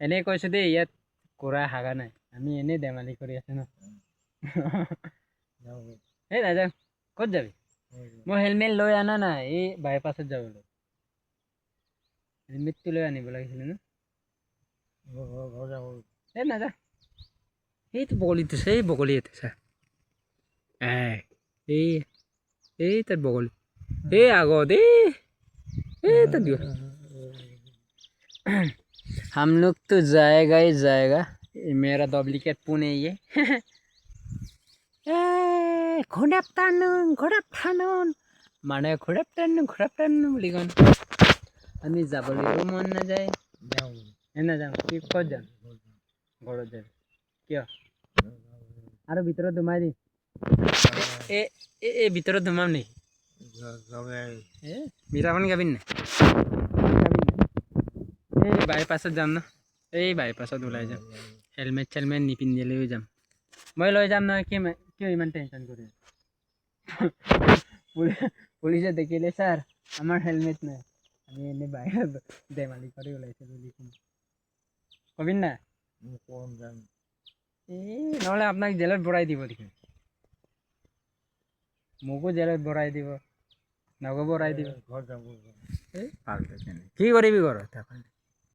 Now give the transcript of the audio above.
এনেই কৈছোঁ দেই, ইয়াত কুৰা হাগা নাই, আমি এনেই ধেমালি কৰি আছোঁ ন। এই নাযাওঁ। ক'ত যাবি? মই হেলমেট লৈ অনা নাই, এই বাইপাছত যাবলৈ। হেলমেটটো লৈ আনিব লাগিছিলে ন। এই নাযাওঁ। সেইটো বগলীটো সেই বগলী এটা চা। এই এই তার বগল এই আগত এই তার दियो। हम लोग तो जाएगा ही जाएगा। मेरा डुप्लीकेट पुणे ये ঘোড়াপ টানুন মানে ঘোড়াপ টানুন বুলি কয়। আমি যাবলৈও মন নাযায়। নাযাওঁ। কি ক'ত যাম? ঘৰত যাম। কিয়? আৰু ভিতৰত সোমাই দিম। এই ভিতৰত সোমাম নেকি? মিঠা পানী খাবি নাই? এই বাইপাছত যাম ন। এই বাইপাছত ওলাই যাম। হেলমেট চেলমেট নিপিন্ধিলেও যাম। মই লৈ যাম নহয়। কিয় ইমান টেনশ্যন কৰি আছা? পুলিচে দেখিলে স্যাৰ আমাৰ হেলমেট নাই, আমি এনে বাহিৰত ধেমালি কৰি ওলাইছো বুলি কবি না। নহ'লে আপোনাক জেলত ভৰাই দিব দেখোন। মোকো জেলত ভৰাই দিব, নগো ভৰাই দিব। কি কৰিবি ঘৰত?